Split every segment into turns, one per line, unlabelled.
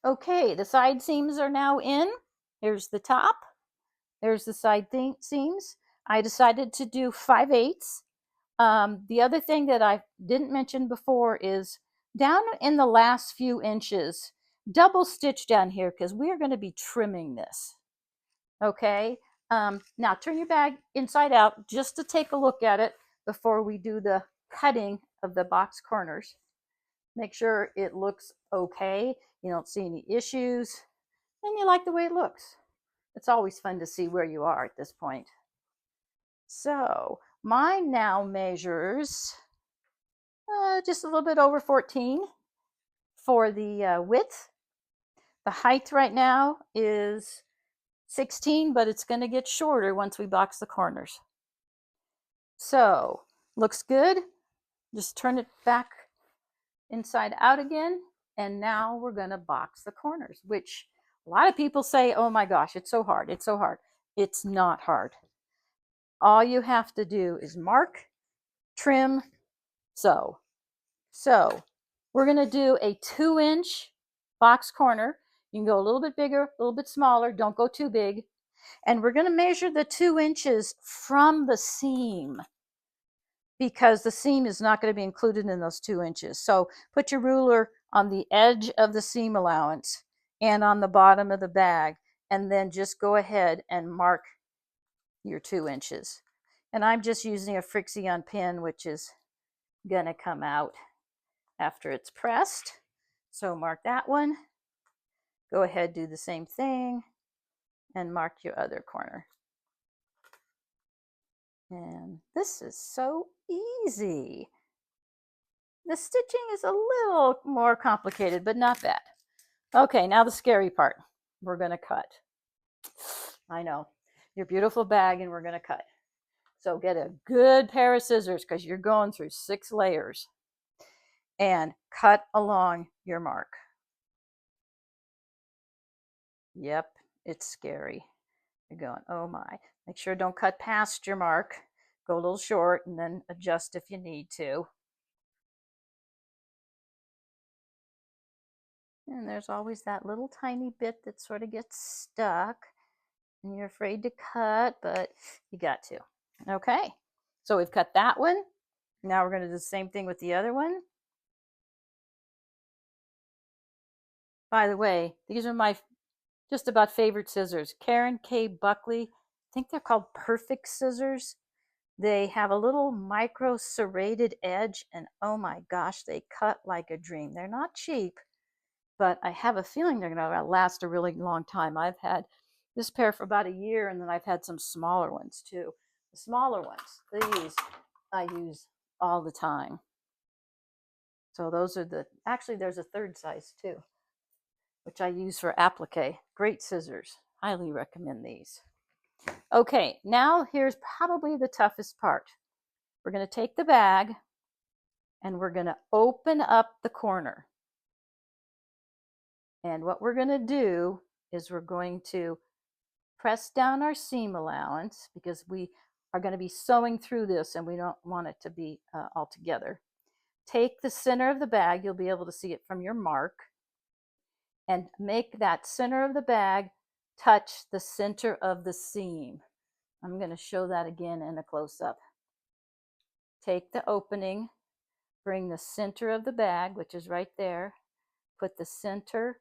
Okay, the side seams are now in. Here's the top. There's the side seams. I decided to do 5/8. The other thing that I didn't mention before is down in the last few inches, double stitch down here because we are going to be trimming this. Okay, now turn your bag inside out just to take a look at it before we do the cutting of the box corners. Make sure it looks okay, you don't see any issues, and you like the way it looks. It's always fun to see where you are at this point. So mine now measures just a little bit over 14 for the width. The height right now is 16, but it's going to get shorter once we box the corners. So looks good. Just turn it back inside out again. And now we're going to box the corners, which a lot of people say, oh my gosh, it's so hard. It's so hard. It's not hard. All you have to do is mark, trim, sew. So we're going to do a 2-inch box corner. You can go a little bit bigger, a little bit smaller. Don't go too big. And we're going to measure the 2 inches from the seam because the seam is not going to be included in those 2 inches. So put your ruler on the edge of the seam allowance and on the bottom of the bag, and then just go ahead and mark your 2 inches. And I'm just using a Frixion pin, which is going to come out after it's pressed. So mark that one. Go ahead, do the same thing, and mark your other corner. And this is so easy. The stitching is a little more complicated, but not bad. Okay, now the scary part. We're going to cut. I know, your beautiful bag, and we're going to cut. So get a good pair of scissors because you're going through 6 layers. And cut along your mark. Yep, it's scary. You're going, oh my. Make sure don't cut past your mark. Go a little short and then adjust if you need to. And there's always that little tiny bit that sort of gets stuck and you're afraid to cut, but you got to. Okay, so we've cut that one. Now we're going to do the same thing with the other one. By the way, these are my just about favorite scissors. Karen K. Buckley. I think they're called Perfect Scissors. They have a little micro serrated edge, and oh my gosh, they cut like a dream. They're not cheap, but I have a feeling they're going to last a really long time. I've had this pair for about a year, and then I've had some smaller ones too. The smaller ones, these I use all the time. So those are actually there's a third size too, which I use for applique. Great scissors. Highly recommend these. Okay, now here's probably the toughest part. We're going to take the bag and we're going to open up the corner. And what we're going to do is we're going to press down our seam allowance because we are going to be sewing through this and we don't want it to be all together. Take the center of the bag, you'll be able to see it from your mark, and make that center of the bag touch the center of the seam. I'm going to show that again in a close-up. Take the opening, bring the center of the bag, which is right there, put the center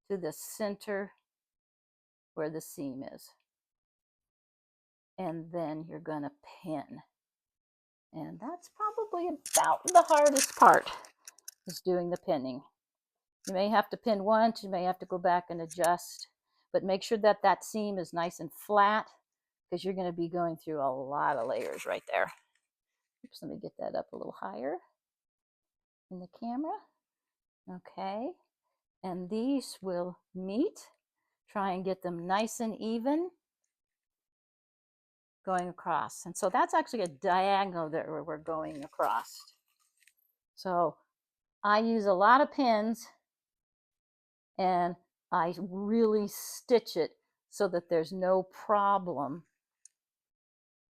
to the center where the seam is. And then you're going to pin. And that's probably about the hardest part, is doing the pinning. You may have to pin once, you may have to go back and adjust, but make sure that that seam is nice and flat because you're going to be going through a lot of layers right there. Oops, let me get that up a little higher in the camera. Okay, and these will meet. Try and get them nice and even going across. And so that's actually a diagonal that we're going across. So I use a lot of pins and I really stitch it so that there's no problem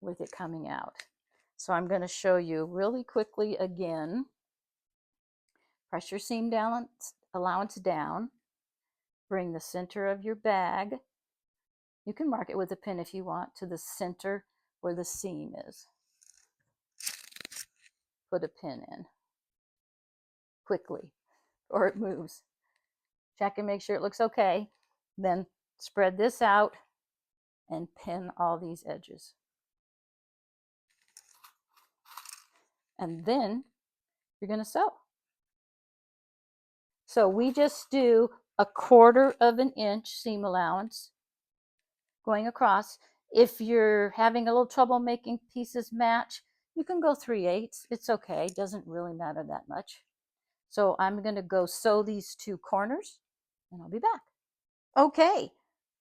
with it coming out. So I'm going to show you really quickly again. Press your seam allowance down. bring the center of your bag. You can mark it with a pin if you want, to the center where the seam is. Put a pin in quickly or it moves. Check and make sure it looks okay. Then spread this out and pin all these edges. And then you're going to sew. So we just do 1/4 of an inch seam allowance going across. If you're having a little trouble making pieces match, you can go 3/8. It's okay. It doesn't really matter that much. So I'm going to go sew these 2 corners and I'll be back. Okay,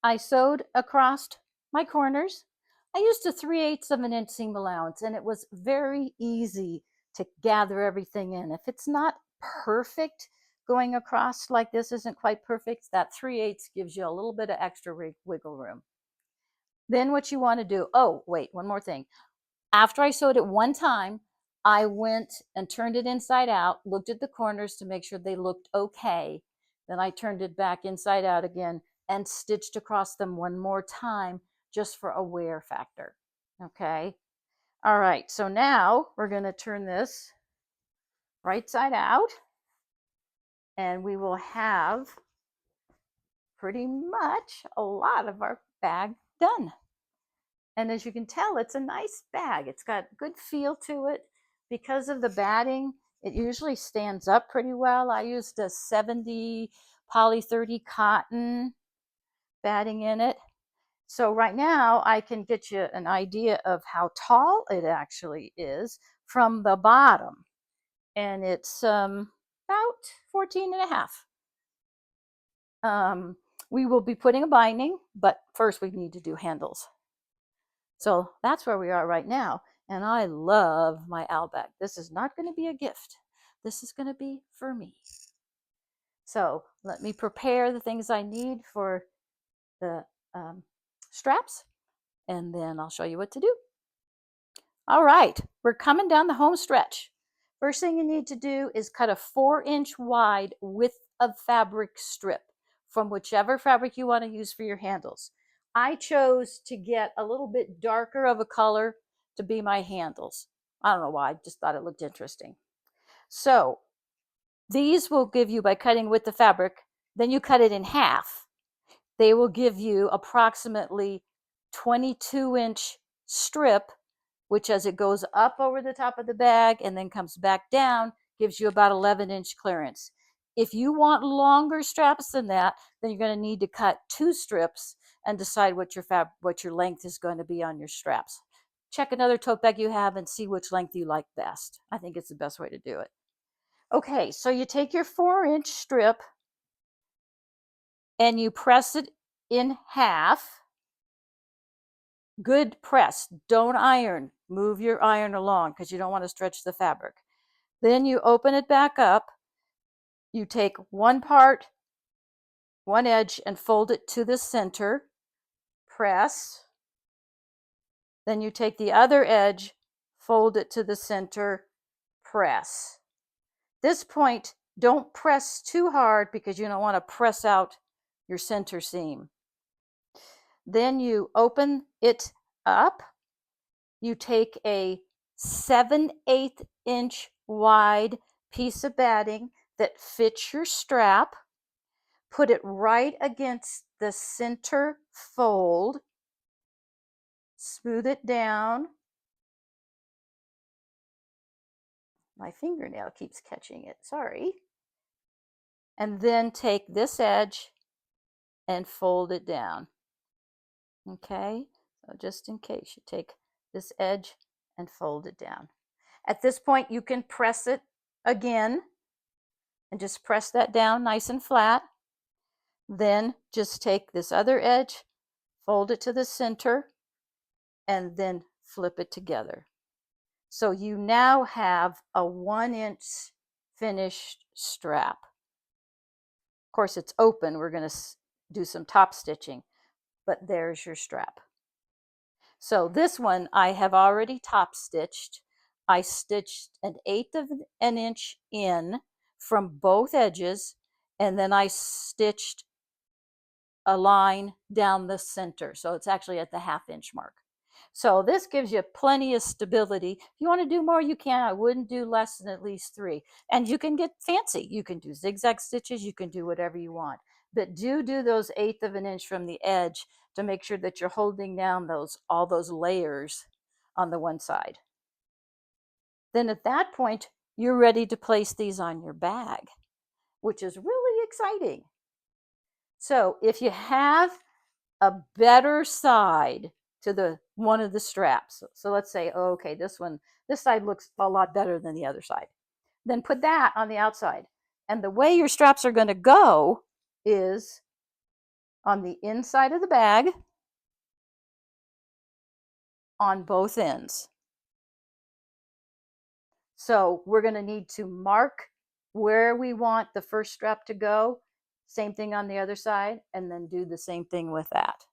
I sewed across my corners. I used a 3/8 of an inch seam allowance and it was very easy to gather everything in. If it's not perfect, going across like this isn't quite perfect, that 3/8 gives you a little bit of extra wiggle room. Then what you want to do, oh, wait, one more thing. After I sewed it one time, I went and turned it inside out, looked at the corners to make sure they looked okay. Then I turned it back inside out again and stitched across them one more time just for a wear factor. Okay. All right. So now we're going to turn this right side out and we will have pretty much a lot of our bag done. And as you can tell, it's a nice bag. It's got good feel to it. Because of the batting, it usually stands up pretty well. I used a 70 poly 30 cotton batting in it. So right now I can get you an idea of how tall it actually is from the bottom. And it's about 14 and a half. We will be putting a binding, but first we need to do handles. So that's where we are right now. And I love my owl bag. This is not going to be a gift. This is going to be for me. So let me prepare the things I need for the straps, and then I'll show you what to do. All right, we're coming down the home stretch. First thing you need to do is cut a 4-inch wide width of fabric strip from whichever fabric you want to use for your handles. I chose to get a little bit darker of a color to be my handles. I don't know why, I just thought it looked interesting. So these will give you, by cutting with the fabric, then you cut it in half. They will give you approximately 22-inch strip, which as it goes up over the top of the bag and then comes back down, gives you about 11-inch clearance. If you want longer straps than that, then you're going to need to cut 2 strips and decide what your length is going to be on your straps. Check another tote bag you have and see which length you like best. I think it's the best way to do it. Okay, so you take your 4-inch strip and you press it in half. Good press. Don't iron. Move your iron along because you don't want to stretch the fabric. Then you open it back up. You take one part, one edge, and fold it to the center. Press. Then you take the other edge, fold it to the center, press. This point, don't press too hard because you don't want to press out your center seam. Then you open it up. You take a 7/8 inch wide piece of batting that fits your strap, put it right against the center fold, smooth it down. My fingernail keeps catching it, sorry. And then take this edge and fold it down. Okay, so just in case, you take this edge and fold it down. At this point, you can press it again and just press that down nice and flat. Then just take this other edge, fold it to the center, and then flip it together. So you now have a 1-inch finished strap. Of course, it's open. We're going to do some top stitching, but there's your strap. So this one I have already top stitched. I stitched 1/8 of an inch in from both edges, and then I stitched a line down the center. So it's actually at the 1/2 inch mark. So this gives you plenty of stability. If you want to do more, you can. I wouldn't do less than at least 3. And you can get fancy. You can do zigzag stitches. You can do whatever you want. But do those 1/8 of an inch from the edge to make sure that you're holding down all those layers on the one side. Then at that point, you're ready to place these on your bag, which is really exciting. So if you have a better side to the one of the straps, so let's say, oh, okay, this side looks a lot better than the other side, then put that on the outside. And the way your straps are going to go is on the inside of the bag on both ends. So we're going to need to mark where we want the first strap to go. Same thing on the other side, and then do the same thing with that.